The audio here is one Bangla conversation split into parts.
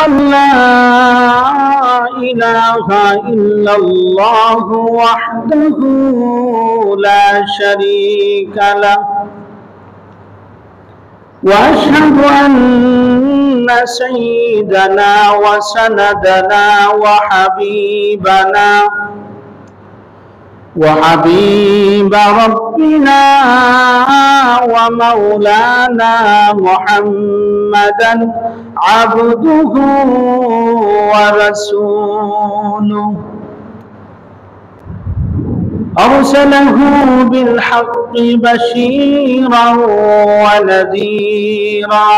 أن لا إله إلا الله وحده لا شريك له وأشهد أن سيدنا وسندنا وحبيب ربنا ومولانا محمدا عبده ورسوله أرسله بالحق بشيرا ونذيرا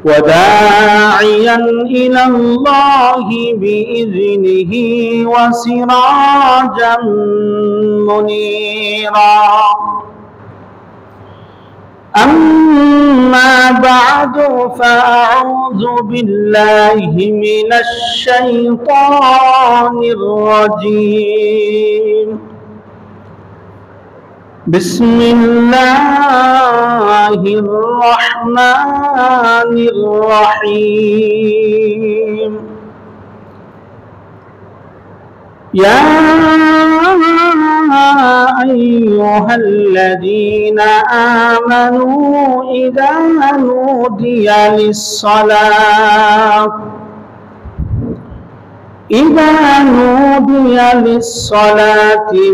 وداعيا إلى الله بإذنه وسراجا منيرا أما بعد فأعوذ بالله من الشيطان الرجيم بسم الله الرحمن الرحيم يا أيها الذين آمنوا إذا نودي للصلاة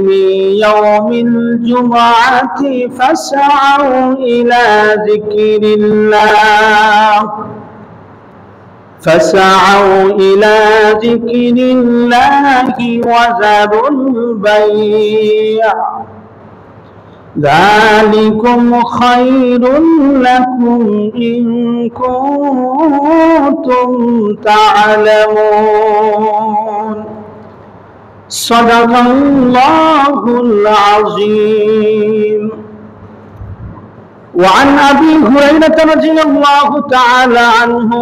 من يوم الجمعة فاسعوا إلى ذكر الله وذروا البيع ذلكم خير لكم إن كنتم تعلمون صدق الله العظيم. وعن أبي هريرة رضي الله تعالى عنه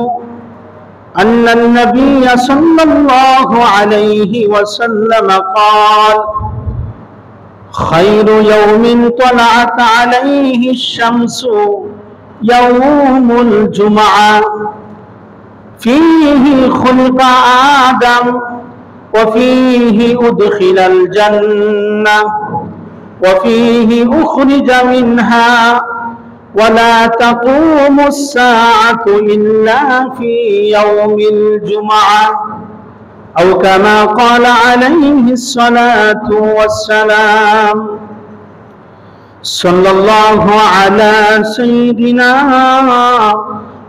أن النبي صلى الله عليه وسلم قال خير يوم طلعت عليه الشمس يوم الجمعة فيه خلق آدم وفيه أدخل الجنة وفيه أخرج منها ولا تقوم الساعة إلا في يوم الجمعة أو كما قال عليه الصلاة والسلام. صلى الله على سيدنا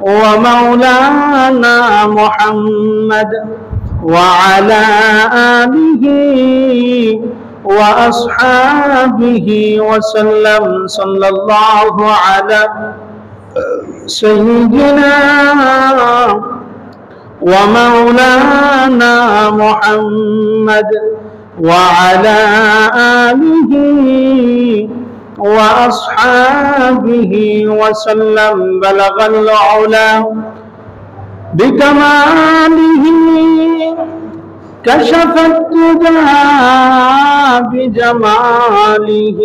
ومولانا محمد وعلى آله وأصحابه وسلم. صلى الله على سيدنا ومولانا محمد وعلى آله وأصحابه وسلم. بلغ العلا بكماله كشف الدجى بجماله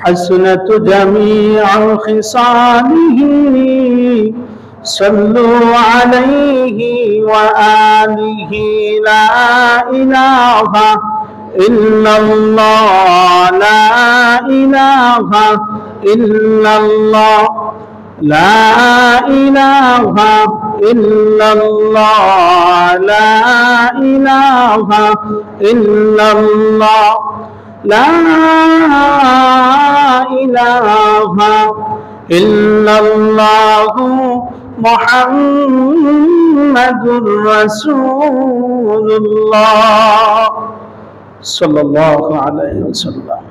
حسنت جميع خصاله صلوا عليه وآله. لا إله إلا الله لا إله إلا الله لا إله إلا الله لا إله إلا الله لا إله إلا الله محمد رسول الله صلى الله عليه وسلم.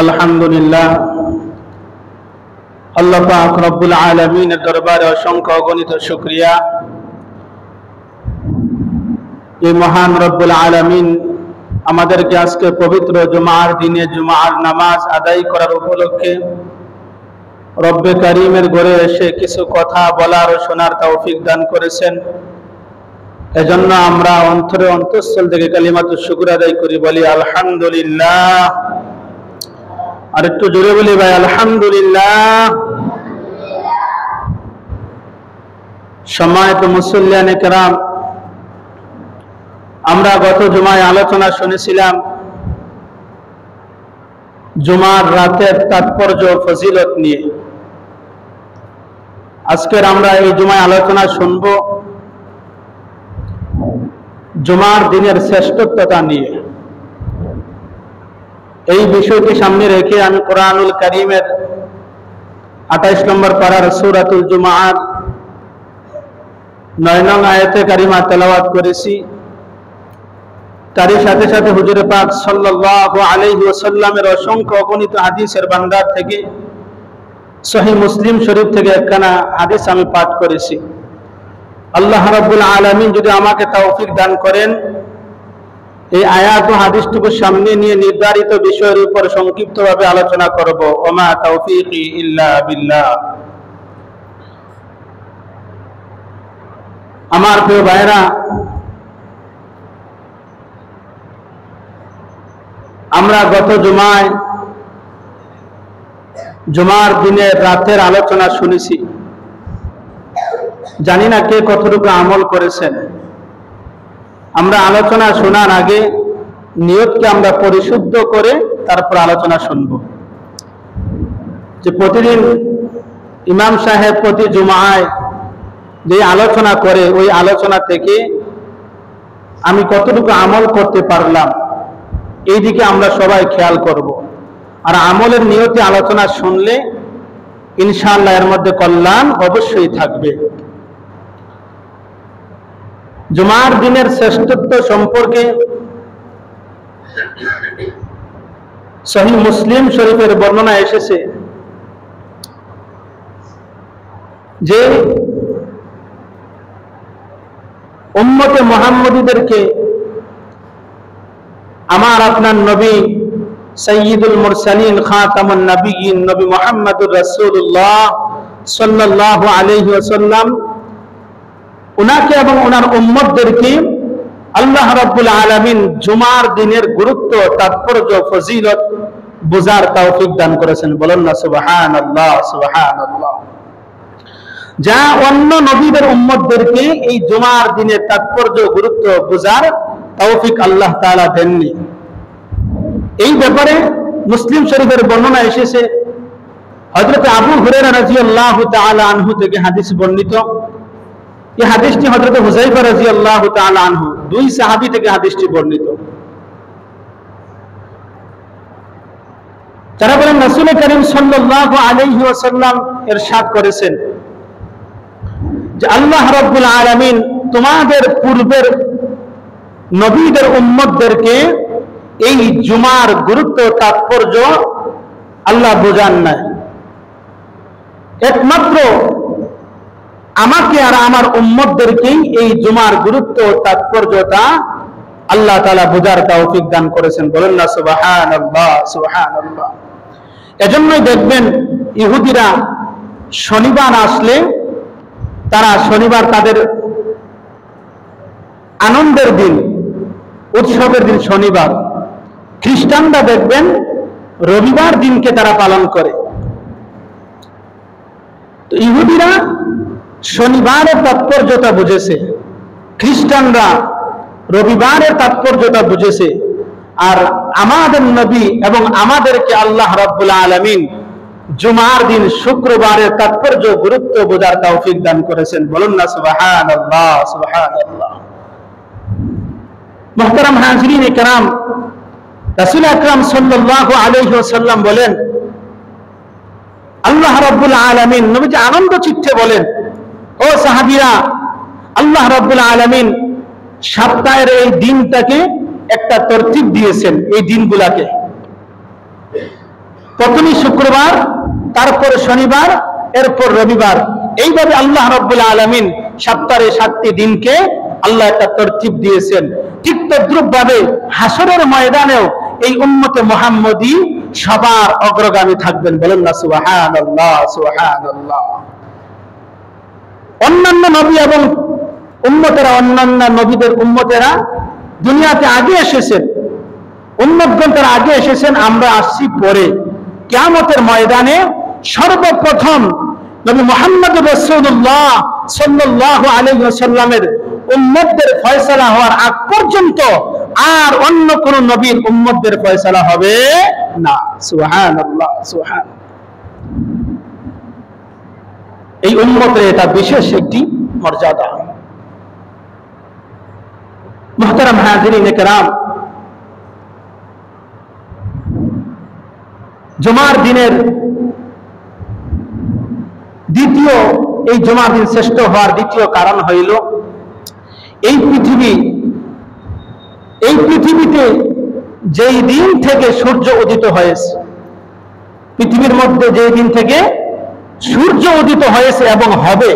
الحمد لله আল্লাহ পাক রব্বুল আলামিনের দরবারে অসংখ্য অগণিত শুকরিয়া। এই মহান রব্বুল আলামিন আমাদেরকে আজকে পবিত্র জুমার দিনে জুমার নামাজ আদায় করার উপলক্ষে রব্বে কারীমের ঘরে এসে কিছু কথা বলার ও শোনার তৌফিক দান করেছেন। এজন্য আমরা অন্তরে অন্তঃস্থল থেকে কালিমাতুশ শুকর আদায় করি, বলি আলহামদুলিল্লাহ। আর একটু জোরে বলি ভাই আলহামদুলিল্লাহ। সম্মানিত মুসল্লিয়ানে কেরাম, আমরা গত জুমায় আলোচনা শুনেছিলাম জুমার রাতের তাৎপর্য ফজিলত নিয়ে। আজকের আমরা এই জুমায় আলোচনা শুনব জুমার দিনের শ্রেষ্ঠত্বতা নিয়ে। এই বিষয়টি সামনে রেখে আমি কোরআনুল কারীমের 28 নম্বর পারার সূরাতুল জুমার 9 নং আয়াতে কারিমা তেলাওয়াত করেছি। তারই সাথে সাথে হুজুর পাক সাল্লাল্লাহু আলাইহি ওয়াসাল্লামের অসংখ্য অগণিত হাদিসের ভান্ডার থেকে সহিহ মুসলিম শরীফ থেকে একখানা হাদিস আমি পাঠ করেছি। আল্লাহ রাব্বুল আলামিন যদি আমাকে তৌফিক দান করেন, এই আয়াত ও হাদিসটুকু সামনে নিয়ে নির্ধারিত বিষয়ের উপর সংক্ষিপ্তভাবে আলোচনা করব। ওমা তাওফীকি ইল্লা বিল্লাহ। আমার প্রিয় ভাইরা, আমরা গত জুমায় জুমার দিনের রাতের আলোচনা শুনেছি। জানি না কে কতটুকু আমল করেছেন। আমরা আলোচনা শোনার আগে নিয়তকে আমরা পরিশুদ্ধ করে তারপর আলোচনা শুনব। যে প্রতিদিন ইমাম সাহেব প্রতি জুমায় যে আলোচনা করে, ওই আলোচনা থেকে আমি কতটুকু আমল করতে পারলাম, এই দিকে আমরা সবাই খেয়াল করব। আর আমলের নিয়তে আলোচনা শুনলে ইনশাআল্লাহ এর মধ্যে কল্যাণ অবশ্যই থাকবে। জুমার দিনের শ্রেষ্ঠত্ব সম্পর্কে সহিহ মুসলিম শরীফের বর্ণনা এসেছে যে উম্মতে মুহাম্মদীদেরকে আমার আপনার নবী সাইয়্যিদুল মুরসালিন খাতামুন নবিয়্যিন নবী মুহাম্মদুর রাসূলুল্লাহ সাল্লাল্লাহু আলাইহি ওয়াসাল্লাম উনাকে এবং ওনার উম্মতদেরকে আল্লাহ রাব্বুল আলামিন জুমার দিনের গুরুত্ব, তাৎপর্য, ফজিলত বুঝার তৌফিক দান করেছেন। বলুন না সুবহানাল্লাহ, সুবহানাল্লাহ। যা অন্য নবীদের উম্মতদেরকে এই জুমার দিনের তাৎপর্য, গুরুত্ব বুঝার তৌফিক আল্লাহ তাআলা দেননি। এই ব্যাপারে মুসলিম শরীফের বর্ণনা এসেছে। হযরত আবু হুরায়রা রাদিয়াল্লাহু তাআলা আনহু থেকে হাদিস বর্ণিত। এই হাদিসটি হযরত হুযায়ফা রাদিয়াল্লাহু তাআলা আনহু, দুই সাহাবী থেকে হাদিসটি বর্ণিত। তারা বলেন রাসূল করিম সাল্লাল্লাহু আলাইহি ওয়াসাল্লাম ইরশাদ করেছেন যে আল্লাহ রাব্বুল আলামিন তোমাদের পূর্বের নবীদের উম্মতদেরকে এই জুমার গুরুত্ব, তাৎপর্য আল্লাহ বোঝান নাই। একমাত্র আমাকে আর আমার উম্মতদেরকেই এই জুমার গুরুত্ব, তাৎপর্যটা আল্লাহ তাআলা বোঝার তৌফিক দান করেছেন। বলেন না সুবহানাল্লাহ, সুবহানাল্লাহ। এজন্যই দেখবেন ইহুদিরা শনিবার আসলে তারা শনিবার তাদের আনন্দের দিন, উৎসবের দিন শনিবার। খ্রিস্টানরা দেখবেন রবিবার দিনকে তারা পালন করে। তো ইহুদিরা শনিবারের তাৎপর্যতা বুঝেছে, খ্রিস্টানরা রবিবারের তাৎপর্যতা বুঝেছে। আর আমাদের নবী এবং আমাদেরকে আল্লাহ রাব্বুল আলামিন জুমার দিন শুক্রবারের তাৎপর্য, গুরুত্ব বোঝার তৌফিক দান করেছেন। বলুন না সুবহানাল্লাহ, সুবহানাল্লাহ। মুহতারাম হাজিরিন কিরাম, রাসূল আকরাম সাল্লাল্লাহু আলাইহি ওয়াসাল্লাম বলেন, আল্লাহ রাব্বুল আলামিন নবীজি আনন্দ চিত্তে বলেন, ও সাহাবীরা, আল্লাহ রাব্বুল আলামিন সপ্তাহের এই দিনটাকে একটা তরতিব দিয়েছেন। এই দিনগুলাকে প্রথমে শুক্রবার, তারপর শনিবার, এরপর রবিবার। এইভাবে আল্লাহ রাব্বুল আলামিন সপ্তাহের 7টি দিনকে আল্লাহ একটা তরতিব দিয়েছেন। ঠিক তদ্রুপ ভাবে হাসরের ময়দানেও এই উম্মতে মুহাম্মদী সবার অগ্রগামী থাকবেন। বলেন না সুবহানাল্লাহ, সুবহানাল্লাহ। অন্যান্য নবী এবং উম্মতেরা, অন্যান্য নবীদের উম্মতেরা দুনিয়াতে আগে এসেছেন, উম্মতগণ তারা আগে এসেছেন, আমরা আসছি পরে। কিয়ামতের ময়দানে সর্বপ্রথম নবী মুহাম্মদ রাসূলুল্লাহ সাল্লাল্লাহু আলাইহি ওয়াসাল্লামের উম্মতদের ফয়সালা হওয়ার আগ পর্যন্ত আর অন্য কোন নবীর উম্মতদের ফয়সালা হবে না। সুবহানাল্লাহ, সুবহানাল্লাহ। এই উম্মতের এটা বিশেষ একটি মর্যাদা। মুহতারাম হাজিরিনে কেরাম, জুমার দিনের দ্বিতীয়, এই জুমার দিন শ্রেষ্ঠ হওয়ার দ্বিতীয় কারণ হইল এই পৃথিবীতে যেই দিন থেকে সূর্য উদিত হয়েছে, পৃথিবীর মধ্যে যেই দিন থেকে সূর্য উদিত হয়েছে এবং হবে,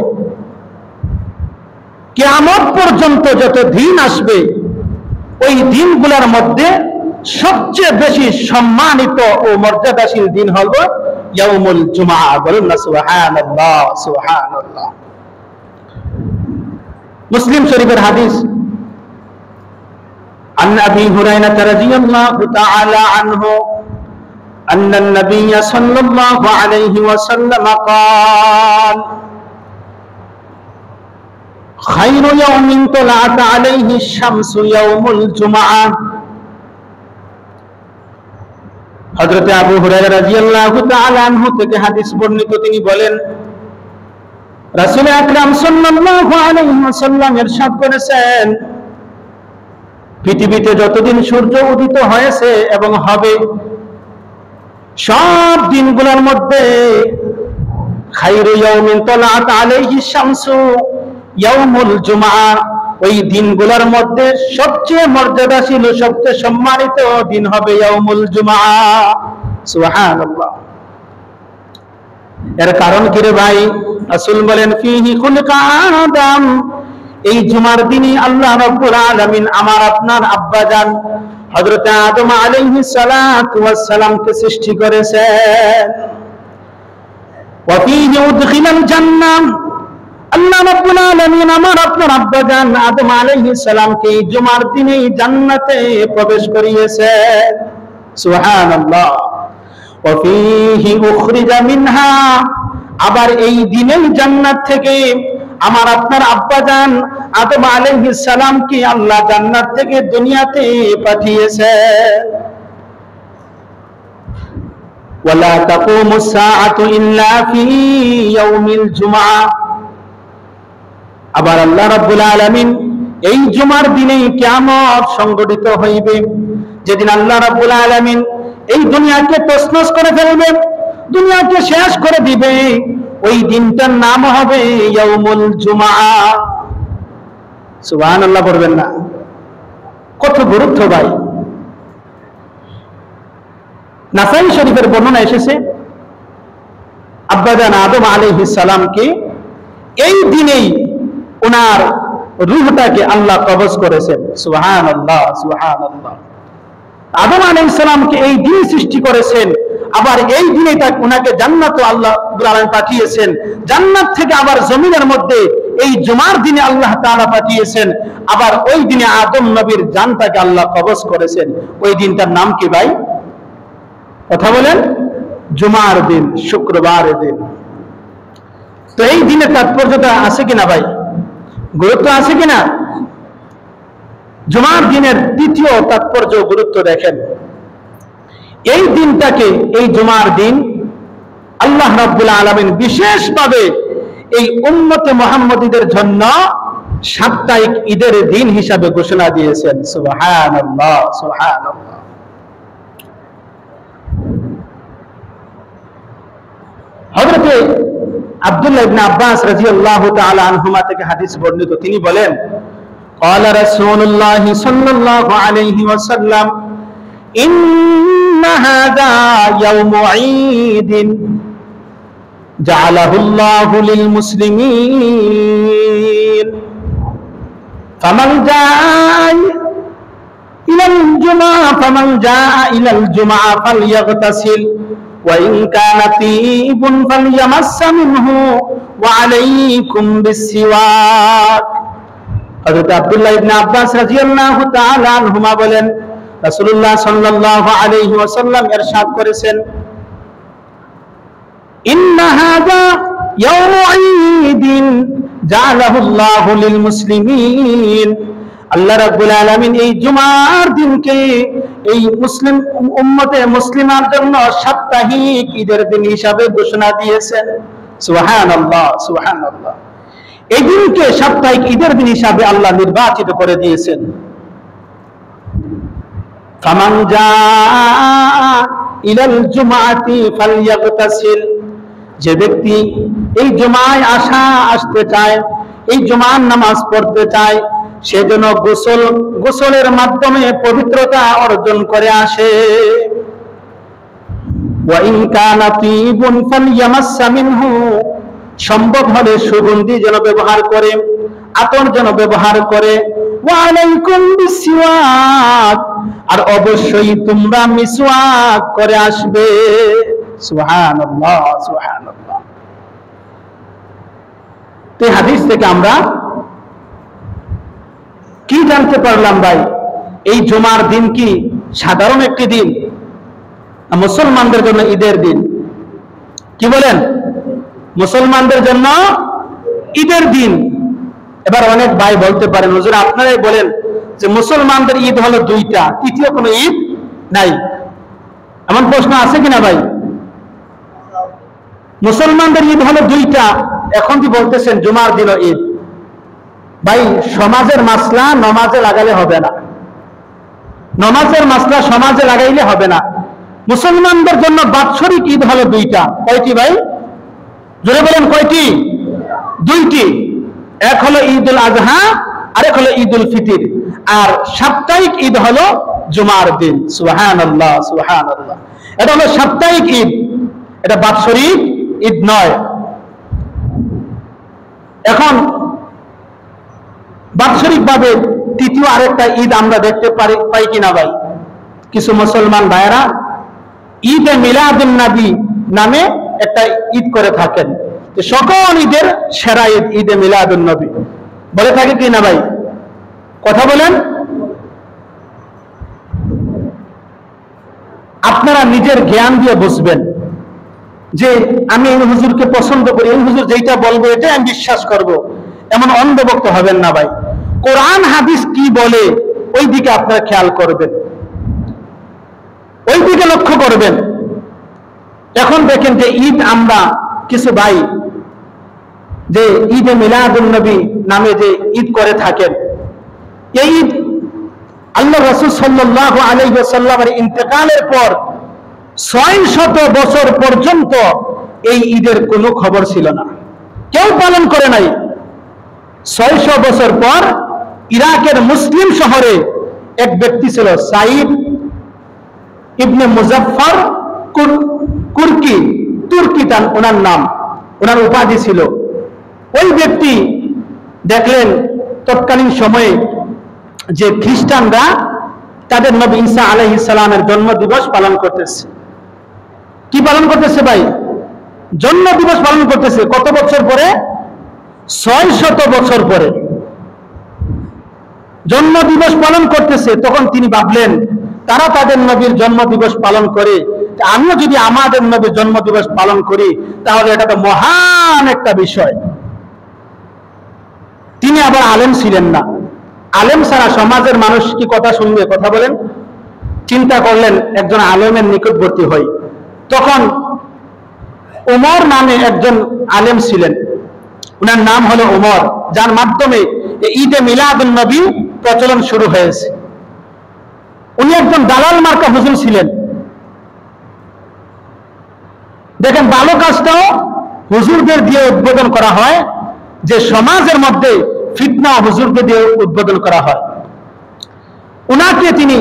কিয়ামত পর্যন্ত যত দিন আসবে, ওই দিনগুলোর মধ্যে সবচেয়ে বেশি সম্মানিত ও মর্যাদাশীল দিন হলো ইয়াউমুল জুমআ। বলুন না সুবহানাল্লাহ, সুবহানাল্লাহ। মুসলিম শরীফের হাদিস, عن أبي هريرة رضي الله تعالى عنه أن النبي صلى الله عليه وسلم قال خير يوم طلعت عليه الشمس يوم الجمعة। হযরত আবু হুরায়রা রাদিয়াল্লাহু তাআলা আনহু থেকে হাদিস বর্ণিত, তিনি বলেন রাসূল আকরাম সাল্লাল্লাহু আলাইহি ওয়াসাল্লাম ইরশাদ করেছেন, পৃথিবীতে যতদিন সূর্য উদিত হয়েছে এবং হবে, সব দিনগুলোর মধ্যে খায়রু ইয়াউমিন তালাআত আলাইহি শামসু ইয়াউমুল জুমআ, ওই দিনগুলোর মধ্যে সবচেয়ে মর্যাদাশীল, সবচেয়ে সম্মানিত দিন হবে ইয়াউমুল জুমআ। সুবহানাল্লাহ। এর কারণ কি রে ভাই? রাসূল বলেন ফিহি খুলিকা আদম, এই জুমার দিনই আল্লাহ রাব্বুল আলামিন আমার আপনার আব্বাজান হযরত আদম আলাইহিস সালাতু ওয়াস সালামকে সৃষ্টি করেছেন। ওয়া ফিহি উদখিলাল জান্নাহ, আল্লাহ রাব্বুল আলামিন আমার আপনার আব্বাজান আদম আলাইহিস সালামকে এই জুমার দিনেই জান্নাতে প্রবেশ করিয়েছেন। সুবহানাল্লাহ। ওয়া ফিহি উখরিজা মিনহা, আবার এই দিনেই জান্নাত থেকে আমার আপনার আব্বাজান আদম আলাইহিস সালামকে আল্লাহ জান্নাত থেকে দুনিয়াতে পাঠিয়েছেন। ওয়ালা তাকুমুস সাআতু ইল্লা ফি ইয়াউমিল জুমআ, আবার আল্লাহ রাব্বুল আলামিন এই জুমার দিনেই কিয়ামত সংঘটিত হইবে, যেদিন আল্লাহ রাব্বুল আলামিন এই দুনিয়াকে তছনছ করে ফেলবে, দুনিয়াকে শেষ করে দিবে। ওই দিনটার নাম হবে ইয়াউমুল জুমআ। সুবহানাল্লাহ বলবেন না? কত গুরুত্ব ভাই। নাসাই শরীফের বর্ণনা এসেছে, আব্বাজান আদম আলাইহিস সালামকে এই দিনেই ওনার রূহটাকে আল্লাহ কবজ করেছেন। সুবহানাল্লাহ, সুবহানাল্লাহ। আদম আলাইহিস সালামকে এই দিন সৃষ্টি করেছেন, আবার এই দিনে ওনাকে জান্নাত আল্লাহ রাব্বুল আলামিন পাঠিয়েছেন, জান্নাত থেকে আবার জমিনের মধ্যে এই জুমার দিনে আল্লাহ তাআলা পাঠিয়েছেন, আবার ওই দিনে আদম নবীর জানটাকে আল্লাহ কবজ করেছেন। ওই দিনটার নাম কি ভাই? কথা বলেন। জুমার দিন, শুক্রবারের দিন। তো এই দিনের তাৎপর্যটা আছে কিনা ভাই? গুরুত্ব আছে কিনা? জুমার দিনের দ্বিতীয় তাৎপর্য, গুরুত্ব দেখেন। এই দিনটাকে, এই জুমার দিন আল্লাহ রাব্বুল আলামিন বিশেষভাবে এই উম্মতে মুহাম্মদীদের জন্য সাপ্তাহিক ঈদের দিন হিসাবে ঘোষণা দিয়েছেন। সুবহানাল্লাহ, সুবহানাল্লাহ। হযরত আব্দুল্লাহ ইবনে আব্বাস রাদিয়াল্লাহু তাআলা আনহুমা থেকে হাদিস বর্ণিত, তিনি বলেন قال رسول الله صلى الله عليه وسلم إن هذا يوم عيد جعله الله للمسلمين فمن جاء إلى الجمعة فليغتسل وإن كان طيب فليمس منه وعليكم بالسواك। হযরত আব্দুল্লাহ ইবনে আব্বাস রাদিয়াল্লাহু তাআলা আনহুমা বলেন, রাসূলুল্লাহ সাল্লাল্লাহু আলাইহি ওয়াসাল্লাম ইরশাদ করেছেন, ইন্না হাযা ইয়াউমু ঈদিন জাআলাহুল্লাহু লিল মুসলিমিন। আল্লাহ রাব্বুল আলামিন এই জুমার দিনকে এই মুসলিম উম্মতে মুসলিমার জন্য সাপ্তাহিক ঈদের দিন হিসাবে ঘোষণা দিয়েছেন। সুবহানাল্লাহ, সুবহানাল্লাহ। এই দিনকে সাপ্তাহিক ঈদের দিন হিসাবে আল্লাহ নির্বাচিত করে দিয়েছেন। ফামান জাআ ইলাল জুমআতি ফালইয়াগতাসিল, যে ব্যক্তি এই জুমায় আসতে চায়, এই জুমার নামাজ পড়তে চায়, সে যেন গোসলের মাধ্যমে পবিত্রতা অর্জন করে আসে। ওয়া ইন কানা তিবুন ফালইয়ামাসসা মিনহু, সম্ভব হলে সুগন্ধি যেন ব্যবহার করে, আতর যেন ব্যবহার করে। ওয়া আলাইকুম বিসওয়াক, আর অবশ্যই তোমরা মিসওয়াক করে আসবে। সুবহানাল্লাহ, সুবহানাল্লাহ। এই হাদিস থেকে আমরা কি জানতে পারলাম ভাই? এই জুমার দিন কি সাধারণ একটি দিন? মুসলমানদের জন্য ঈদের দিন। কি বলেন? মুসলমানদের জন্য ঈদের দিন। এবার অনেক ভাই বলতে পারেন, হুজুর আপনারাই বলেন যে মুসলমানদের ঈদ হলো দুইটা, তৃতীয় কোনো ঈদ নাই। এমন প্রশ্ন আছে কিনা ভাই? মুসলমানদের ঈদ হলো দুইটা, এখন কি বলতেছেন জুমার দিনও ঈদ? ভাই, সমাজের মাসলা নমাজে লাগালে হবে না, নমাজের মাসলা সমাজে লাগাইলে হবে না। মুসলমানদের জন্য বাৎসরিক ঈদ হলো দুইটা। কয়টি ভাই? জোরে বলেন কয়টি? দুইটি। এক হলো ঈদুল আজহা, আরেক হলো ঈদুল ফিতর। আর সাপ্তাহিক ঈদ হলো জুমার দিন। সুবহানাল্লাহ, সুবহানাল্লাহ। এটা হলো সাপ্তাহিক ঈদ, এটা বাৎসরিক ঈদ নয়। এখন বাৎসরিক ভাবে তৃতীয় আরেকটা ঈদ আমরা দেখতে পাই কিনা ভাই? কিছু মুসলমান ভাইয়েরা ঈদে মিলাদুন নবী নামে একটা ঈদ করে থাকেন। সকল ঈদের সেরা ঈদ ঈদে মিলাদুন নবী বলে থাকে কিনা ভাই? কথা বলেন। আপনারা নিজের জ্ঞান দিয়ে বুঝবেন যে আমি এই হুজুরকে পছন্দ করি, এই হুজুর যেটা বলবো এটাই আমি বিশ্বাস করব, এমন অন্ধভক্ত হবেন না ভাই। কোরআন হাদিস কি বলে ওই দিকে আপনারা খেয়াল করবেন, ওই দিকে লক্ষ্য করবেন। এখন দেখেন যে ঈদ আমরা কিছু ভাই যে ঈদে মিলাদুন নবী নামে যে ঈদ করে থাকেন, এই ঈদ আল্লাহ রাসূল সাল্লাল্লাহু আলাইহি ওয়াসাল্লামের ইন্তেকালের পর 600 বছর পর্যন্ত এই ঈদের কোনো খবর ছিল না, কেউ পালন করে নাই। 600 বছর পর ইরাকের মুসলিম শহরে এক ব্যক্তি ছিল, সাইদ ইবনে মুজাফফর কুরকি, তুর্কি তার ওনার নাম, ওনার উপাধি ছিল। ওই ব্যক্তি দেখলেন তৎকালীন সময়ে যে খ্রিস্টানরা তাদের নবী ঈসা আলাইহিস সালামের জন্মদিবস পালন করতেছে। কি পালন করতেছে ভাই? জন্মদিবস পালন করতেছে। কত বছর পরে? 600 বছর পরে জন্মদিবস পালন করতেছে। তখন তিনি ভাবলেন তারা তাদের নবীর জন্মদিবস পালন করে, আমিও যদি আমাদের নবীর জন্মদিবস পালন করি তাহলে এটা তো মহান একটা বিষয়। তিনি আবার আলেম ছিলেন না, আলেম ছাড়া সমাজের মানুষ কি কথা শুনবে? কথা বলেন। চিন্তা করলেন একজন আলেমের নিকটবর্তী হই। তখন উমর নামে একজন আলেম ছিলেন, উনার নাম হলো উমর, যার মাধ্যমে ঈদে মিলাদুন নবী প্রচলন শুরু হয়েছে। উনি একজন দালাল মার্কা হুজুর ছিলেন। দেখেন ভালো কাজটাও হুজুরদের দিয়ে উদ্বোধন করা হয়, যে সমাজের মধ্যে ফিতনা হুজুরদের দিয়ে উদ্বোধন করা হয়। উনাকে তিনি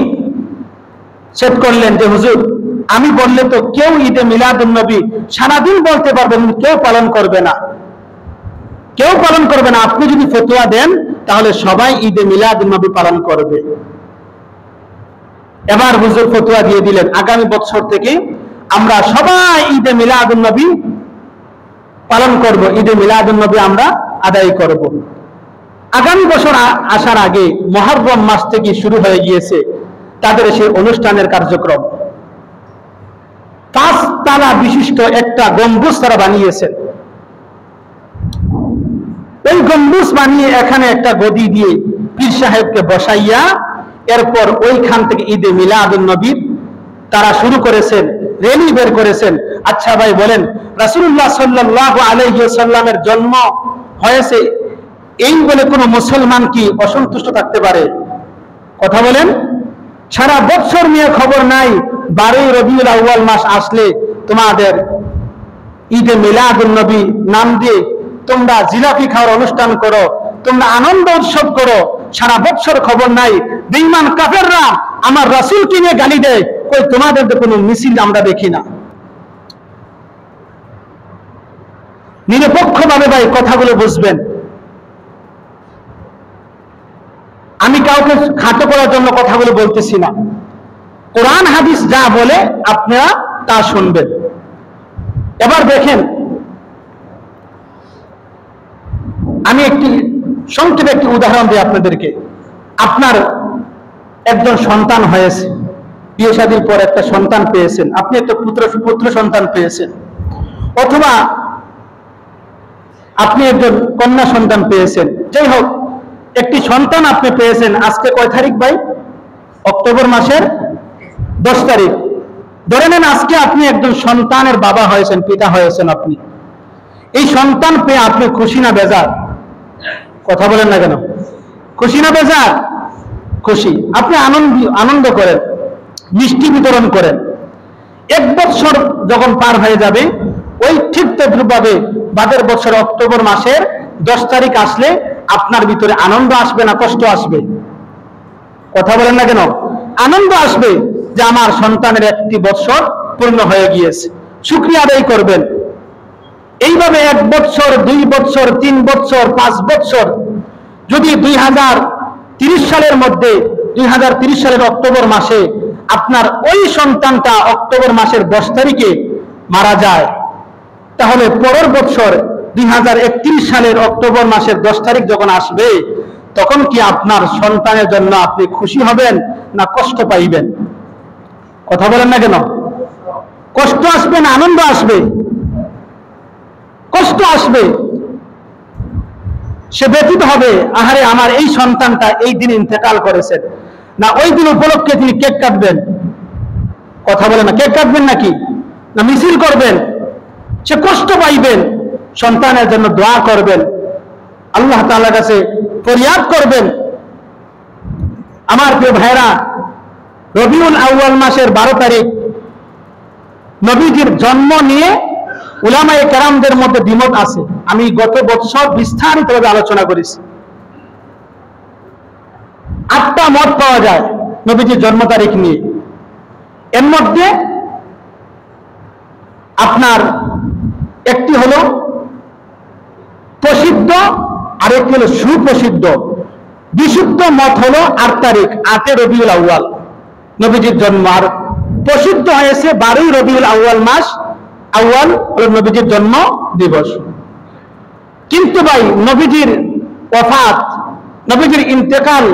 সেট করলেন যে হুজুর আমি বললে তো কেউ ঈদে মিলাদুন নবী সারাদিন বলতে পারবেন, কেউ পালন করবে না, কেউ পালন করবে না। আপনি যদি ফতোয়া দেন তাহলে সবাই ঈদে মিলাদুন নবী পালন করবে। এবার হুজুর ফতোয়া দিয়ে দিলেন আগামী বছর থেকে আমরা সবাই ঈদে মিলাদুন নবী পালন করব, ঈদে মিলাদুন নবী আমরা আদায় করব। আগামী বছর আসার আগে মুহররম মাস থেকে শুরু হয়ে গিয়েছে তাদের সেই অনুষ্ঠানের কার্যক্রম। 5 তলা বিশিষ্ট একটা গম্বুজ তারা বানিয়েছেন। ওই গম্বুজ বানিয়ে এখানে একটা গদি দিয়ে পীর সাহেবকে বসাইয়া এরপর ওইখান থেকে ঈদে মিলাদুন নবীর তারা শুরু করেছেন, র্যালি বের করেছেন। আচ্ছা ভাই বলেন, রাসূলুল্লাহ সাল্লাল্লাহু আলাইহি ওয়াসাল্লামের জন্ম হয়েছে এই বলে কোনো মুসলমান কি অসন্তুষ্ট থাকতে পারে? কথা বলেন। সারা বছর নিয়ে খবর নাই, 12 রবিউল আউয়াল মাস আসলে তোমাদের ঈদে মিলাদুন নবী নাম দিয়ে তোমরা জিলাপি খাওয়ার অনুষ্ঠান করো, তোমরা আনন্দ উৎসব করো, সারা বছর খবর নাই। বেঈমান কাফেররা আমার রাসূলকে নিয়ে গালি দেয়, কই তোমাদের তো কোনো মিছিল আমরা দেখি না। নিরপেক্ষভাবে ভাই কথাগুলো বুঝবেন। আমি কাউকে খাটো করার জন্য কথাগুলো বলতেছি না, কোরআন হাদিস যা বলে আপনারা তা শুনবেন। এবার দেখেন, আমি একটি সংক্ষেপে একটি উদাহরণ দিই আপনাদেরকে। আপনার একজন সন্তান হয়েছে, বিয়ে শাদীর পর একটা সন্তান পেয়েছেন, আপনি একটা পুত্র সন্তান পেয়েছেন, অথবা আপনি একজন কন্যা সন্তান পেয়েছেন। যাই হোক, একটি সন্তান আপনি পেয়েছেন। আজকে কয় তারিখ ভাই? অক্টোবর মাসের 10 তারিখ। ধরে নেন আজকে আপনি একজন সন্তানের বাবা হয়েছেন, পিতা হয়েছেন। আপনি এই সন্তান পেয়ে আপনি খুশি না বেজার? কথা বলেন না কেন? খুশি না বেজার? খুশি। আপনি আনন্দ করেন, মিষ্টি বিতরণ করেন। 1 বছর যখন পার হয়ে যাবে, ওই ঠিক তদ্রুপভাবে বাদের বছর অক্টোবর মাসের 10 তারিখ আসলে আপনার ভিতরে আনন্দ আসবে না কষ্ট আসবে? কথা বলেন না কেন? আনন্দ আসবে যে আমার সন্তানের 1 বছর পূর্ণ হয়ে গিয়েছে, শুকরিয়া আদায় করবেন। এইভাবে 1 বছর, 2 বছর, 3 বছর, 5 বছর, যদি 2030 সালের মধ্যে 2030 সালের অক্টোবর মাসে আপনার ওই সন্তানটা অক্টোবর মাসের 10 তারিখে মারা যায়, তাহলে পরের বছর 2031 সালের অক্টোবর মাসের 10 তারিখ যখন আসবে, তখন কি আপনার সন্তানের জন্য আপনি খুশি হবেন না কষ্ট পাইবেন? কথা বলেন না কেন? কষ্ট আসবে না আনন্দ আসবে? কষ্ট আসবে। সে ব্যথিত হবে, আহারে আমার এই সন্তানটা এই দিন ইন্তেকাল করেছেন। না ওই দিন উপলক্ষে তিনি কেক কাটবেন? কথা বলেন না, কেক কাটবেন নাকি? না মিছিল করবেন? সে কষ্ট পাইবেন, সন্তানের জন্য দোয়া করবেন, আল্লাহ তাআলার কাছে ফরিয়াদ করবেন। আমার প্রিয় ভাইরা, রবিউল আউয়াল মাসের 12 তারিখ নবীজির জন্ম নিয়ে উলামায়ে কেরামদের মধ্যে দ্বিমত আছে। আমি গত বছর বিস্তারিতভাবে আলোচনা করেছি। 8টা মত পাওয়া যায় নবীজির জন্ম তারিখ নিয়ে। এর মধ্যে আপনার একটি হলো প্রসিদ্ধ, আরেকটি হলো সুপ্রসিদ্ধ। বিশুদ্ধ মত হলো 8 তারিখ, 8 রবিউল আউয়াল নবীজির জন্ম। আর প্রসিদ্ধ হয়েছে 12 রবিউল আউয়াল মাস, আউয়াল হলো নবীজির জন্ম দিবস। কিন্তু ভাই নবীজির ওফাত, নবীজির ইন্তেকাল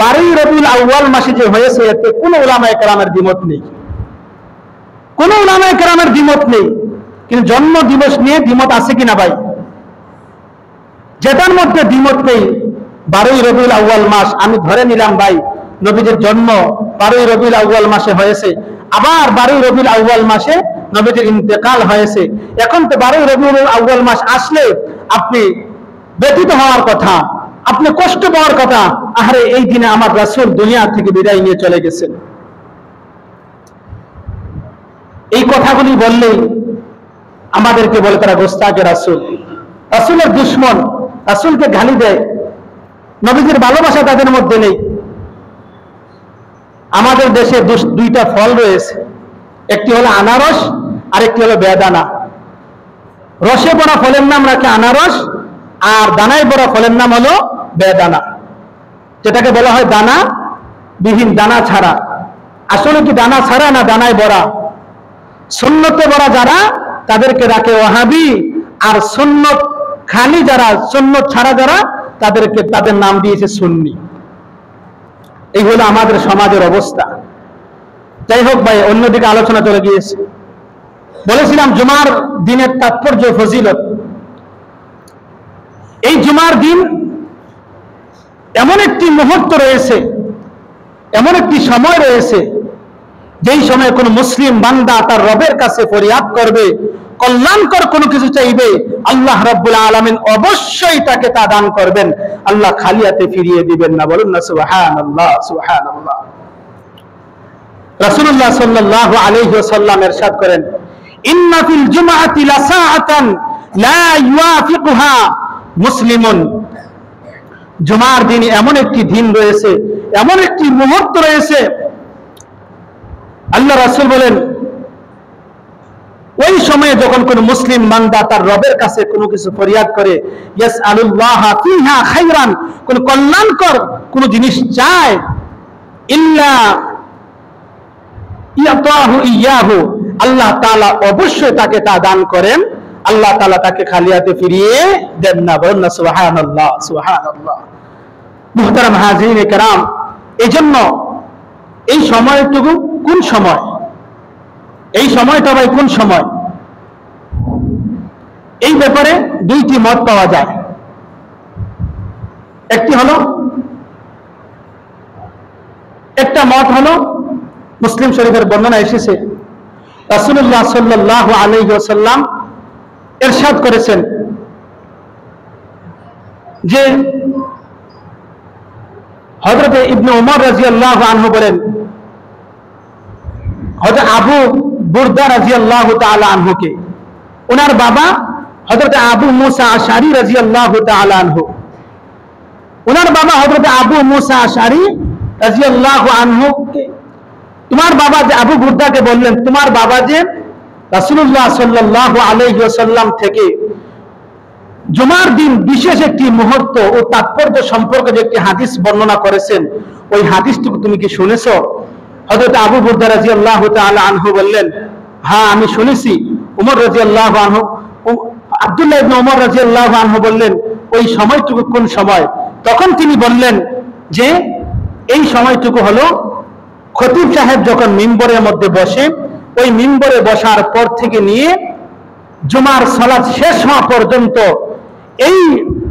12 রবিউল আউয়াল মাসে যে হয়েছে, এতে কোন উলামায়ে কেরামের দ্বিমত নেই, কোন উলামায়ে কেরামের দ্বিমত নেই। কিন্তু জন্ম দিবস নিয়ে দ্বিমত আছে কিনা ভাই? যেটার মধ্যে দ্বিমত নেই 12 রবিউল আউয়াল মাস, আমি ধরে নিলাম ভাই নবীজির জন্ম 12 রবিউল আউয়াল মাসে হয়েছে, আবার 12 রবিউল আউয়াল মাসে নবীজির ইন্তেকাল হয়েছে। এখন তো 12 রবিউল আউয়াল মাস আসলে আপনি ব্যথিত হওয়ার কথা, আপনি কষ্ট পাওয়ার কথা, আহারে এই দিনে আমার রাসূল দুনিয়া থেকে বিদায় নিয়ে চলে গেছেন। এই কথাগুলি বললেই আমাদেরকে বলে তারা গোস্তাকে রাসূল, রাসূলের দুশমন, রাসূলকে গালি দেয়, নবীজির ভালোবাসা তাদের মধ্যে নেই। আমাদের দেশে 2টা ফল রয়েছে, একটি হলো আনারস, আরেকটি হলো বেদানা। রসে ভরা ফলের নাম রাখে আনারস, আর দানায় ভরা ফলের নাম হলো বেদানা, যেটাকে বলা হয় দানা বিহীন, দানা ছাড়া। আসলে কি দানা ছাড়া না দানায় ভরা? সুন্নতে ভরা যারা তাদেরকে রাখে ওয়াহাবি, আর সুন্নত খালি যারা, সুন্নত ছাড়া যারা, তাদেরকে তাদের নাম দিয়েছে সুন্নি। এই হলো আমাদের সমাজের অবস্থা। যাই হোক ভাই, অন্যদিকে আলোচনা চলে গিয়েছে। বলেছিলাম জুমার দিনের তাৎপর্য, ফজিলত। এই জুমার দিন এমন একটি মুহূর্ত রয়েছে, এমন একটি সময় রয়েছে, যেই সময় কোন মুসলিম বান্দা তার রবের কাছে ফরিয়াদ করবে, কল্যাণকর কোনো কিছু চাইবে, আল্লাহ রাব্বুল আলামিন অবশ্যই তাকে তা দান করবেন। আল্লাহ খালি হাতে ফিরিয়ে দিবেন না। বলুন না সুবহানাল্লাহ, সুবহানাল্লাহ। রাসূলুল্লাহ সাল্লাল্লাহু আলাইহি ওয়াসাল্লাম ইরশাদ করেন, ইন্না ফিল জুমআতি লাসাআতান লা ইউয়াফিকুহা মুসলিমুন। জুমার দিন এমন একটি দিন রয়েছে, এমন একটি মুহূর্ত রয়েছে, আল্লাহ রাসূল বলেন ওই সময়ে যখন কোন মুসলিম বান্দা তার রবের কাছে কোনো কিছু ফরিয়াদ করে, ইয়াসআলুল্লাহ ফিহা খাইরান, কোন কল্যাণকর কোন জিনিস চায়, ইল্লা ইয়াতাহু ইয়াহু, আল্লাহ তাআলা অবশ্যই তাকে তা দান করেন। আল্লাহ তাআলা তাকে খালি হাতে ফিরিয়ে দেন না। বলুন না সুবহানাল্লাহ, সুবহানাল্লাহ। মুহতারাম হাজিরিনে কেরাম, এজন্য এই সময়টুকু কোন সময়, এই সময়টা ভাই কোন সময়, এই ব্যাপারে দুইটি মত পাওয়া যায়। একটি হলো, একটা মত হলো মুসলিম শরীফের বর্ণনা এসেছে, রাসূলুল্লাহ সাল্লাল্লাহু আলাইহি ওয়াসাল্লাম ইরশাদ করেছেন যে হযরত ইবনে উমর রাদিয়াল্লাহু আনহু বলেন, হযরত আবু বুরদা রাদিয়াল্লাহু তাআলা আনহুকে, ওনার বাবা হযরত আবু মুসা আশআরী রাদিয়াল্লাহু তাআলা আনহু, ওনার বাবা হযরত আবু মুসা আশআরী রাদিয়াল্লাহু আনহুকে, তোমার বাবা যে আবু বুরদাকে বললেন, তোমার বাবা যে রাসূলুল্লাহ সাল্লাল্লাহু আলাইহি ওয়াসাল্লাম থেকে জুমার দিন বিশেষ একটি মুহূর্ত ও তাৎপর্য সম্পর্কে যে একটি হাদিস বর্ণনা করেছেন, ওই হাদিসটুকু তুমি কি শুনেছো? হযরত আবু বুরদা রাদিয়াল্লাহু তাআলা আনহু বললেন, হ্যাঁ আমি শুনেছি। উমর রাদিয়াল্লাহু আনহু, আব্দুল্লাহ ইবনে উমর রাদিয়াল্লাহু আনহু বললেন, ওই সময়টুকু কোন সময়? তখন তিনি বললেন যে এই সময়টুকু হলো খতিব সাহেব যখন মিম্বরের মধ্যে বসে, ওই মিম্বরে বসার পর থেকে নিয়ে জুমার সালাত শেষ হওয়া পর্যন্ত, এই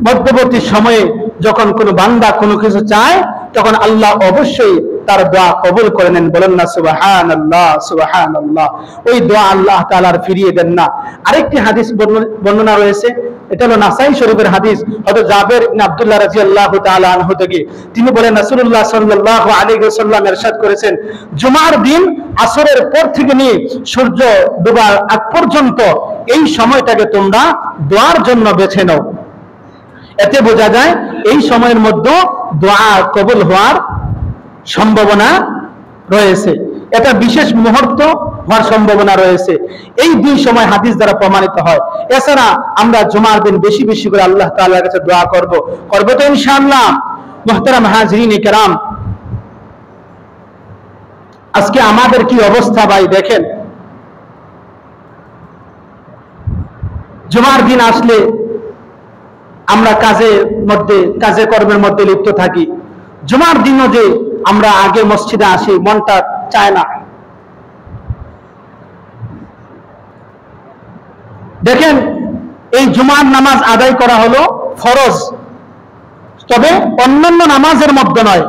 মধ্যবর্তী সময়ে যখন কোনো বান্দা কোনো কিছু চায়, তখন আল্লাহ অবশ্যই তার দোয়া কবুল করে নেন। বলেন না সুবহানাল্লাহ, সুবহানাল্লাহ। ওই দোয়া আল্লাহ তাআলার ফিরিয়ে দেন না। আরেকটি হাদিস বর্ণনা রয়েছে, এটা হলো নাসাই শরীফের হাদিস, হযরত জাবের ইবনে আব্দুল্লাহ রাদিয়াল্লাহু তাআলা আনহু থেকে। তিনি বলেন, রাসূলুল্লাহ সাল্লাল্লাহু আলাইহি ওয়াসাল্লাম ইরশাদ করেছেন, জুমার দিন আসরের পর থেকে নিয়ে সূর্য ডোবার আগ পর্যন্ত এই সময়টাকে তোমরা দোয়ার জন্য বেছে নাও। এতে বোঝা যায় এই সময়ের মধ্যে দোয়া কবুল হওয়ার সম্ভাবনা রয়েছে, এটা বিশেষ মুহূর্ত হওয়ার সম্ভাবনা রয়েছে। এই দুই সময় হাদিস দ্বারা প্রমাণিত হয়। এছাড়া আমরা জুমার দিন বেশি বেশি করে আল্লাহ তাআলার কাছে দোয়া করব তো ইনশাআল্লাহ। মুহতারাম হাজিরিনে কেরাম, আজকে আমাদের কি অবস্থা ভাই দেখেন। জুমার দিন আসলে আমরা কাজে কর্মের মধ্যে লিপ্ত থাকি। জুমার দিনও যে আমরা আগে মসজিদে আসি, মনটা চায় না। দেখেন, এই জুমার নামাজ আদায় করা হলো ফরজ, তবে অন্যান্য নামাজের মধ্যে নয়।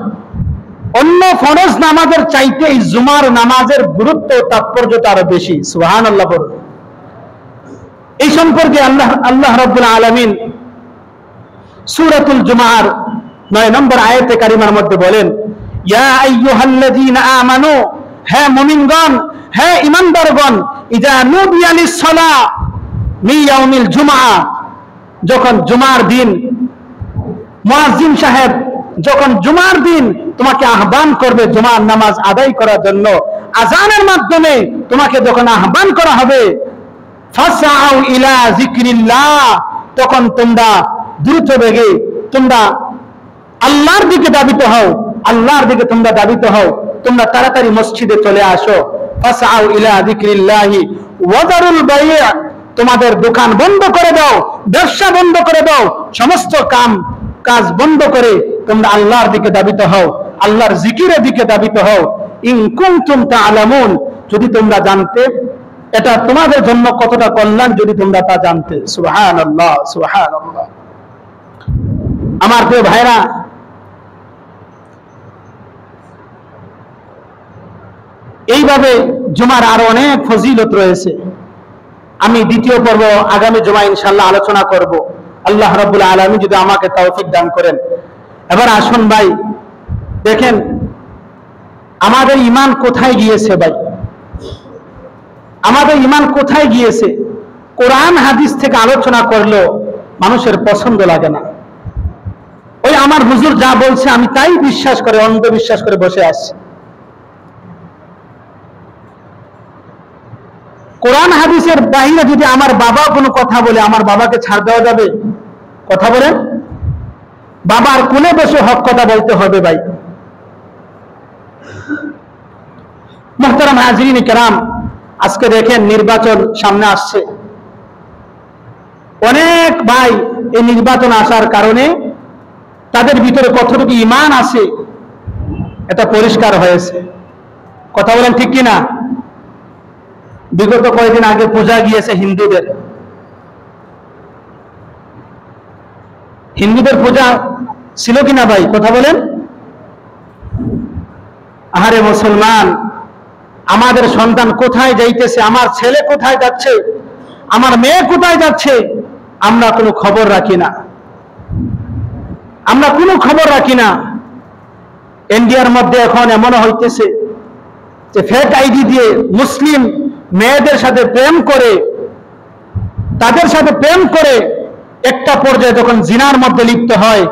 অন্য ফরজ নামাজের চাইতে এই জুমার নামাজের গুরুত্ব তাৎপর্যটা আরো বেশি। সুবহানাল্লাহ। এই সম্পর্কে আল্লাহ রাব্বুল আলামিন সূরাতুল জুমার 9 নম্বর আয়াতে কারিমার মধ্যে বলেন, ইয়া আইয়ুহাল্লাযীনা আমানু, হে মুমিনগণ, হে ঈমানদারগণ, ইযা নুদিয়া লিস-সালাহ মিন ইয়াউমিল জুমআ, যখন জুমার দিন মুয়াজ্জিন সাহেব যখন জুমার দিন তোমাকে আহ্বান করবে জুমার নামাজ আদায় করার জন্য, আযানের মাধ্যমে তোমাকে যখন আহ্বান করা হবে, ফাসআউ ইলা যিকরিল্লাহ, তখন তোমরা দ্রুত বেগে তোমরা আল্লাহর দিকে ধাবিত হও, আল্লাহর দিকে তোমরা ধাবিত হও, তোমরা তাড়াতাড়ি মসজিদে চলে আসো। ফাসআউ ইলা যিকরিল্লাহি ওয়া যারুল বাই', তোমাদের দোকান বন্ধ করে দাও, ব্যবসা বন্ধ করে দাও, সমস্ত কাজ বন্ধ করে তোমরা আল্লাহর দিকে ধাবিত হও, আল্লাহর জিকিরের দিকে ধাবিত হও। ইন কুনতুম তা'লামুন, যদি তোমরা জানতে এটা তোমাদের জন্য কতটা কল্যাণ, যদি তোমরা তা জানতে। সুবহানাল্লাহ, সুবহানাল্লাহ। আমার প্রিয় ভাইরা, এইভাবে জুমার আরো অনেক ফজিলত রয়েছে। আমি দ্বিতীয় পর্ব আগামী জুমা ইনশাআল্লাহ আলোচনা করব, আল্লাহ রাব্বুল আলামিন যদি আমাকে তৌফিক দান করেন। এবার আসুন ভাই, দেখেন আমাদের ঈমান কোথায় গিয়েছে ভাই, আমাদের ঈমান কোথায় গিয়েছে। কোরআন হাদিস থেকে আলোচনা করলেও মানুষের পছন্দ লাগে না। ওই আমার হুজুর যা বলছে আমি তাই বিশ্বাস করে, অন্ধবিশ্বাস করে বসে আছি। কোরআন হাদিসের বাইরে যদি আমার বাবা কোনো কথা বলে, আমার বাবাকে ছাড় দেওয়া যাবে? কথা বলেন, বাবার কোলে বসে হক কথা বলতে হবে ভাই। মুহতারাম হাজরিন কেরাম, আজকে দেখেন নির্বাচন সামনে আসছে। অনেক ভাই এই নির্বাচন আসার কারণে তাদের ভিতরে কতটুকু ঈমান আছে এটা পরিষ্কার হয়েছে। কথা বলেন ঠিক কিনা? বিগত কয়েকদিন আগে পূজা গিয়েছে হিন্দুদের পূজা ছিল কিনা ভাই? কথা বলেন। আহারে মুসলমান, আমাদের সন্তান কোথায় যাইতেছে, আমার ছেলে কোথায় যাচ্ছে, আমার মেয়ে কোথায় যাচ্ছে, আমরা কোনো খবর রাখি না, আমরা কোনো খবর রাখি না। ইন্ডিয়ার মধ্যে এখন এমন হইতেছে যে ফেক আইডি দিয়ে মুসলিম মেয়েদের সাথে প্রেম করে, তাদের সাথে প্রেম করে একটা পর্যায়ে যখন জিনার মধ্যে লিপ্ত হয়,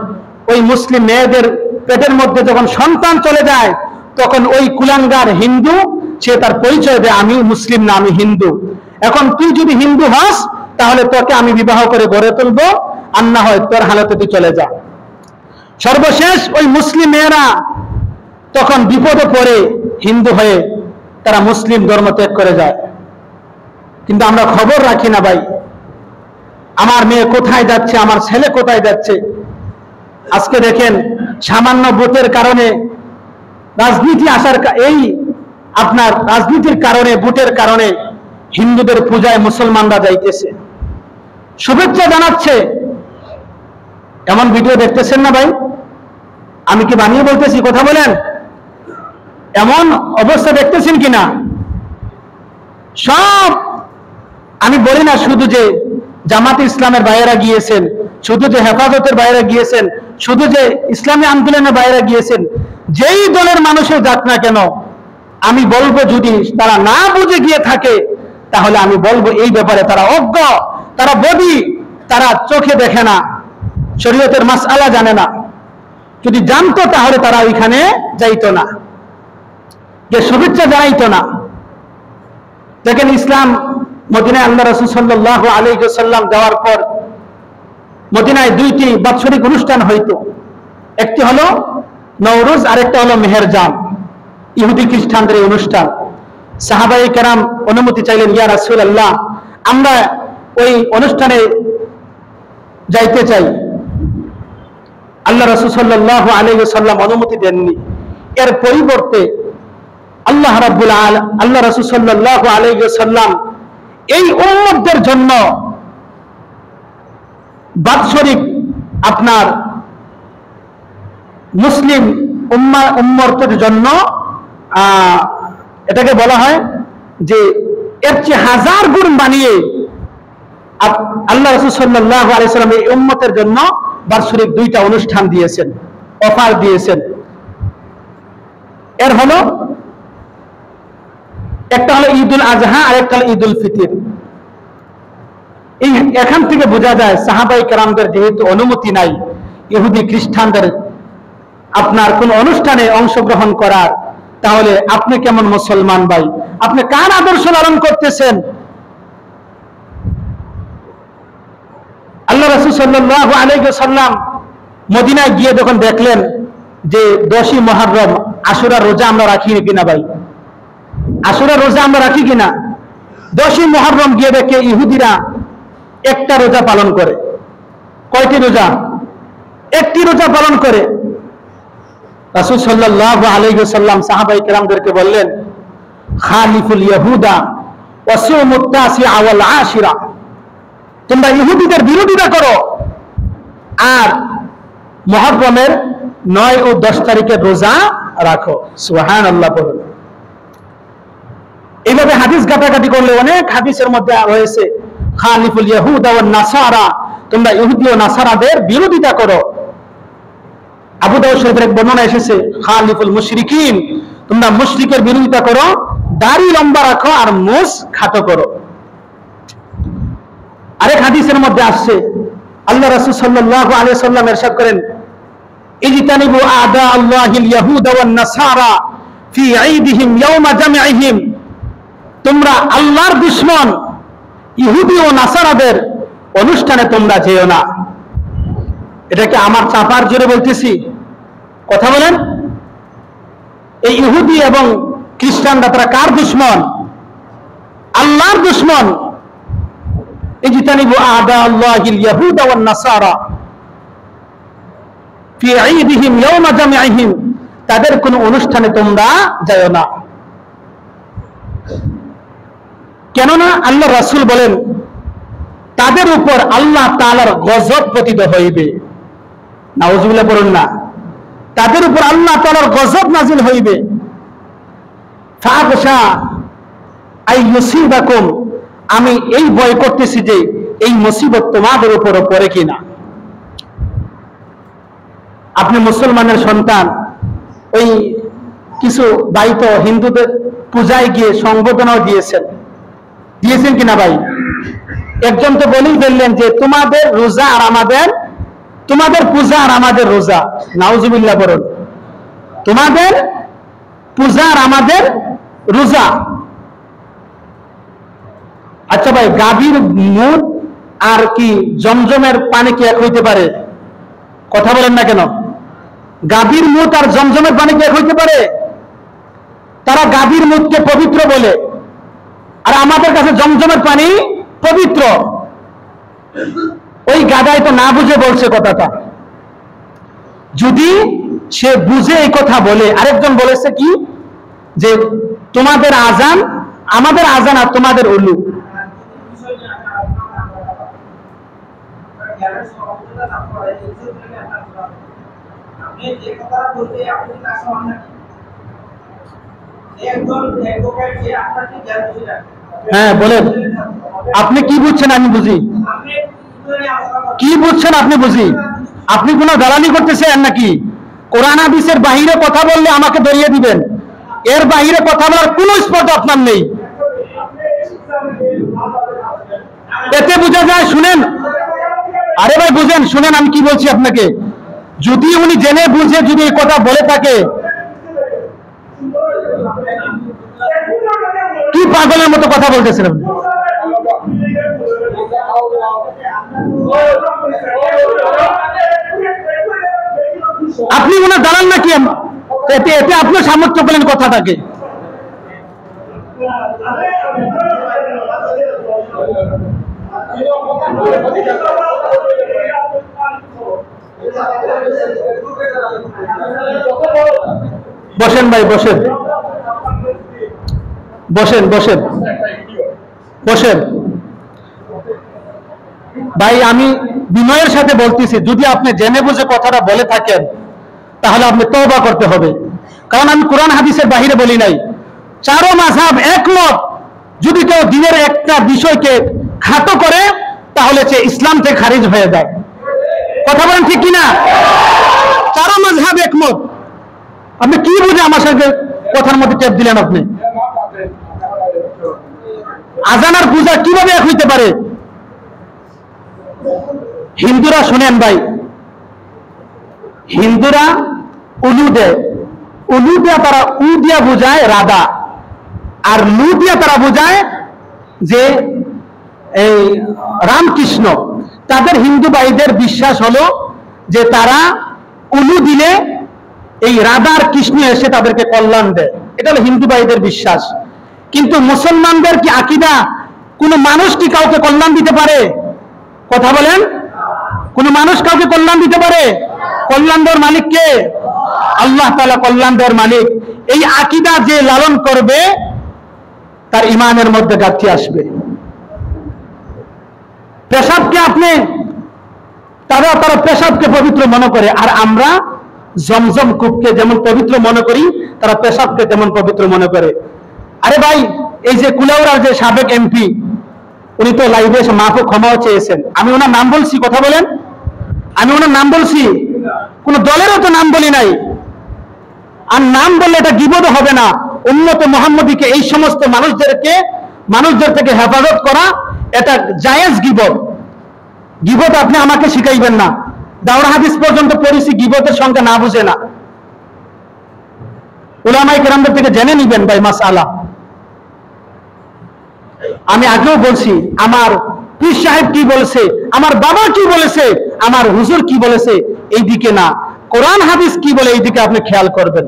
ওই মুসলিম মেয়েদের পেটের মধ্যে যখন সন্তান চলে যায়, তখন ওই কুলাঙ্গার হিন্দু সে তার পরিচয় দেয় আমি মুসলিম না, আমি হিন্দু। এখন তুই যদি হিন্দু হস তাহলে তোকে আমি বিবাহ করে গড়ে তুলবো, আর না হয় তোর হালতে তুই চলে যা। সর্বশেষ ওই মুসলিম মেয়েরা তখন বিপদে পড়ে হিন্দু হয়ে তারা মুসলিম ধর্ম ত্যাগ করে যায়। কিন্তু আমরা খবর রাখি না ভাই, আমার মেয়ে কোথায় যাচ্ছে, আমার ছেলে কোথায় যাচ্ছে। আজকে দেখেন সামান্য ভোটের কারণে রাজনীতি আসার, এই আপনার রাজনীতির কারণে, ভোটের কারণে হিন্দুদের পূজায় মুসলমানরা যাইতেছে, শুভেচ্ছা জানাচ্ছে। এমন ভিডিও দেখতেছেন না ভাই? আমি কি বানিয়ে বলতেছি? কথা বলেন, এমন অবস্থা দেখতেছেন কিনা? সব আমি বলি না শুধু যে জামাত ইসলামের বাইরে গিয়েছেন, শুধু যে হেফাজতের বাইরে গিয়েছেন, শুধু যে ইসলামী আন্দোলনের বাইরে গিয়েছেন, যেই দলের মানুষের যাক না কেন, আমি বলবো যদি তারা না বুঝে গিয়ে থাকে তাহলে আমি বলবো এই ব্যাপারে তারা অজ্ঞ, তারা বদি, তারা চোখে দেখে না, শরীয়তের মাসআলা জানে না। যদি জানতো তাহলে তারা ওইখানে যাইতো না, যে শুভেচ্ছা জানাইতো না। দেখেন ইসলাম মদিনায় আল্লাহ রাসূল সাল্লাল্লাহু আলাইহি ওয়াসাল্লাম যাওয়ার পর মদিনায় দুইটি বাৎসরিক অনুষ্ঠান হইতো, একটি হলো নওরোজ আর একটা হলো মেহেরজান, ইহুদি খ্রিস্টানদের এই অনুষ্ঠান। সাহাবায়ে কেরাম অনুমতি চাইলেন, ইয়া রাসূলুল্লাহ আমরা ওই অনুষ্ঠানে যাইতে চাই। আল্লাহ রাসূল সাল্লাল্লাহু আলাইহি ওয়াসাল্লাম অনুমতি দেননি। এর পরিবর্তে আল্লাহ রাসূল সাল্লাল্লাহু আলাইহি ওয়াসাল্লাম এই উম্মতদের জন্য বাৎসরিক আপনার মুসলিম উম্মতের জন্য এটাকে বলা হয় যে এর চেয়ে 1000 গুণ বানিয়ে আল্লাহ রাসূল সাল্লাল্লাহু আলাইহি ওয়াসাল্লাম এই উম্মতের জন্য বাৎসরিক দুইটা অনুষ্ঠান দিয়েছেন, অফার দিয়েছেন। এর হলো একটা হলো ঈদুল আজহা আর একটা হলো ঈদুল ফিতর। এখান থেকে বোঝা যায় সাহাবায়ে কেরামদের যেহেতু অনুমতি নাই ইহুদি খ্রিস্টানদের আপনার কোন অনুষ্ঠানে অংশগ্রহণ করার, তাহলে আপনি কেমন মুসলমান ভাই? আপনি কার আদর্শ লালন করতেছেন? আল্লাহ রাসূল সাল্লাল্লাহু আলাইহি ওয়াসাল্লাম মদিনায় গিয়ে যখন দেখলেন যে 10ই মুহররম আশুরা রোজা আমরা রাখি কিনা ভাই, আশুরা রোজা আমরা রাখি কিনা? 10ই মুহররম গিয়ে দেখে ইহুদিরা একটা রোজা পালন করে। কয়টি রোজা? একটি রোজা পালন করে। রাসূল সাল্লাল্লাহু আলাইহি ওয়াসাল্লাম সাহাবায়ে কেরামদেরকে বললেন, খালিফুল ইয়াহুদা ওয়া সুমুত তাসিআ ওয়াল আশিরা, তোমরা ইহুদিদের বিরোধিতা করো আর মুহররমের 9 ও 10 তারিখের রোজা রাখো। সুবহানাল্লাহ বলুন। এইভাবে হাদিস ঘাটাঘাটি করলে অনেক হাদিসের মধ্যে রয়েছে খালিফুল ইয়াহুদা ওয়ান নাসারা, তোমরা ইহুদি ও নাসারাদের বিরোধিতা করো। আবু দাউদ শরীফের এক বর্ণনা এসেছে খালিফুল মুশরিকিন, তোমরা মুশরিকের বিরোধিতা করো, দাড়ি লম্বা রাখো আর মুছ খাটো করো। আরেক হাদিসের মধ্যে আসছে আল্লাহ রাসূল সাল্লাল্লাহু আলাইহি সাল্লাম ইরশাদ করেন, ইজতানিবু আ'দা আল্লাহিল ইয়াহুদা ওয়ান নাসারা ফি ঈদিহিম ইয়াওমা জামঈহিম, তোমরা আল্লাহর দুশমন ইহুদি ও নাসারাদের অনুষ্ঠানে তোমরা যেও না। এটাকে আমার চাপার জোরে বলতেছি, কথা বলেন। এই ইহুদি এবং খ্রিস্টানরা তারা কার দুশমন? আল্লাহর দুশমন। ইজতানিবু আ'দা আল্লাহিল ইয়াহুদা ওয়ান নাসারা ফি ঈদিহিম ইয়াওমা জামঈহিম, তাদের কোন অনুষ্ঠানে তোমরা যাও না। কেননা আল্লাহ রাসূল বলেন তাদের উপর আল্লাহ তাআলার গজব পতিত হইবে। নাউযুবিল্লাহ বলুন না, তাদের উপর আল্লাহ তাআলার গজব নাজিল হইবে। ফাখশা আই ইউসিবাকুম, আমি এই ভয় করতেছি যে এই মুসিবত তোমাদের উপরও পড়ে কিনা। আপনি মুসলমানের সন্তান, ওই কিছু ভাই তো হিন্দুদের পূজায় গিয়ে সংবর্ধনাও দিয়েছেন কিনা ভাই? একজন তো বলেই ফেললেন যে তোমাদের রোজা আর আমাদের, তোমাদের পূজা আর আমাদের রোজা। নাউজুবিল্লাহ বলুন। তোমাদের পূজা আর আমাদের রোজা। আচ্ছা ভাই, গাভীর মুত আর কি জমজমের পানি কি এক হইতে পারে? কথা বলেন না কেন? গাভীর মুত আর জমজমের পানি কি এক হইতে পারে? তারা গাভীর মুতকে পবিত্র বলে, আর আমাদের কাছে জমজমের পানি পবিত্র। ওই গাধাই তো না বুঝে বলছে কথাটা। যদি সে বুঝে এই কথা বলে, আরেকজন বলেছে কি যে তোমাদের আজান আমাদের আজান আর তোমাদের উলু। হ্যাঁ বলেন, আপনি কি বুঝছেন আমি বুঝি, কি বুঝছেন আপনি বুঝি। আপনি কোন দালালি করতেছেন নাকি? কোরআন হাদিসের বাহিরে কথা বললে আমাকে ধরিয়ে দিবেন, এর বাহিরে কথা বলার কোন স্পর্ধা আপনার নেই। এতে বোঝা যায়, শুনেন, আরে ভাই বুঝেন, শুনেন আমি কি বলছি আপনাকে। যদি উনি জেনে বুঝে যদি এই কথা বলে থাকে, কি পাগলের মতো কথা বলতেছেন আপনি? আপনি ওনার দাঁড়ান নাকি? এতে আপনার সামর্থ্য পেলেন কথাটাকে। বসেন ভাই, বসেন বসেন বসেন বসেন ভাই, আমি বিনয়ের সাথে বলতেছি, যদি আপনি জেনে বুঝে কথাটা বলে থাকেন তাহলে আপনি তওবা করতে হবে। কারণ আমি কোরআন হাদিসের বাহিরে বলি নাই। চারো মাযহাব একমত, যদি কেউ দিনের একটা বিষয়কে খাটো করে তাহলে সে ইসলাম থেকে খারিজ হয়ে যায়। কথা বলেন ঠিক কিনা? চারো মাযহাব একমত। আপনি কি বুঝে আমার সাথে কথার মধ্যে টেপ দিলেন? আপনি আজান আর পূজা কিভাবে এক হইতে পারে? হিন্দুরা শুনেন ভাই, হিন্দুরা উলু দেয়, উলু দিয়া তারা উ দিয়া বুঝায় রাধা, আর লু দিয়া তারা বুঝায় যে এই রামকৃষ্ণ। তাদের হিন্দু ভাইদের বিশ্বাস হলো যে তারা উলু দিলে এই রাধার কৃষ্ণ এসে তাদেরকে কল্যাণ দেয়। এটা হলো হিন্দু ভাইদের বিশ্বাস। কিন্তু মুসলমানদের কি আকীদা, কোন মানুষ কি কাউকে কল্যাণ দিতে পারে? কথা বলেন, কোন মানুষ কাউকে কল্যাণ দিতে পারে? কল্যাণ দেওয়ার মালিক কে? আল্লাহ তাআলা কল্যাণ দেওয়ার মালিক। এই আকীদা যে লালন করবে তার ঈমানের মধ্যে ঘাটতি আসবে। পেশাবকে আপনি তারা পেশাবকে পবিত্র মনে করে, আর আমরা জমজম কূপকে যেমন পবিত্র মনে করি, তারা পেশাবকে তেমন পবিত্র মনে করে। আরে ভাই, এই যে কুলাউড়ার যে সাবেক এমপি, উনি তো লাইভে এসে মাফ ক্ষমাও চেয়েছেন। আমি ওনার নাম বলছি, কথা বলেন, আমি ওনার নাম বলছি? কোন দলেরও তো নাম বলি নাই। আর নাম বললে এটা গীবত হবে না। উম্মত মুহাম্মদীকে, এই সমস্ত মানুষদের থেকে হেফাজত করা, এটা জায়েজ গীবত। গীবত আপনি আমাকে শিখাইবেন না। দাওরা হাদিস পর্যন্ত পড়েছি, গীবতের সংখ্যা না বুঝে না। উলামায়ে কেরামদের থেকে জেনে নিবেন ভাই মাসআলা। আমি আগেও বলছি, আমার পীর সাহেব কি বলেছে, আমার বাবা কি বলেছে, আমার হুজুর কি বলেছে, এই দিকে না, কোরআন হাদিস কি বলে এই দিকে আপনি খেয়াল করবেন।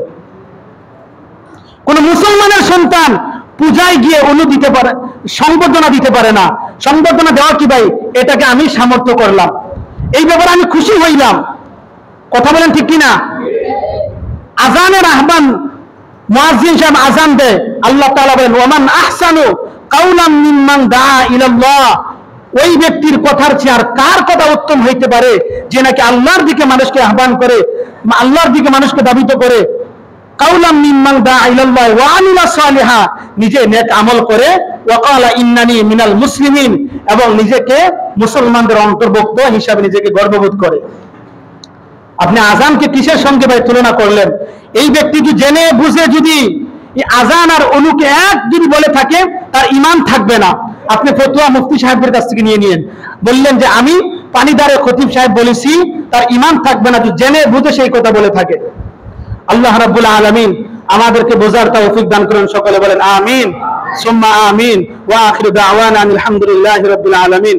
কোন মুসলমানের সন্তান পূজায় গিয়ে অনু দিতে পারে, সংবর্ধনা দিতে পারে না। সংবর্ধনা দেওয়া কি ভাই, এটাকে আমি সামর্থ্য করলাম, এই ব্যাপারে আমি খুশি হইলাম। কথা বলেন ঠিক কিনা? আজানের আহ্বান, মুয়াজ্জিন সাহেব আজান দেয়, আল্লাহ তাআলা বলেন ওয়ামান আহসানু কাওলাম মিম্মান দাআ ইলাল্লাহ। ওই ব্যক্তির কথার চেয়ে আর কার কথা উত্তম হইতে পারে, যে নাকি আল্লাহর দিকে মানুষকে আহ্বান করে, আল্লাহর দিকে মানুষকে দাবিত করে। কাওলাম মিম্মান দাআ ইলাল্লাহ ওয়া আমিলা সালিহা, নিজে নেক আমল করে, ওয়া ক্বালা ইন্নানি মিনাল মুসলিমিন, এবং নিজেকে মুসলমানদের অন্তর্ভুক্ত হিসাবে নিজেকে গর্ববোধ করে। আপনি আজানকে কিসের সঙ্গে ভাই তুলনা করলেন? এই ব্যক্তি কি জেনে বুঝে যদি আজান আর অনুকে এক যদি বলে থাকে, তার ঈমান থাকবে না। আপনি ফতোয়া মুফতি সাহেবের কাছ থেকে নিয়ে নিয়েন, বললেন যে আমি পানিদারে খতিব সাহেব বলেছি, তার ঈমান থাকবে না, জেনে বুঝে সেই কথা বলে থাকে। আল্লাহ রাব্বুল আলামিন আমাদেরকে বোঝার তৌফিক দান করুন। সকলে বলেন আমিন সুম্মা আমিন। ওয়া আখিরু দাওয়ানা আলহামদুলিল্লাহি রাব্বিল আলামিন।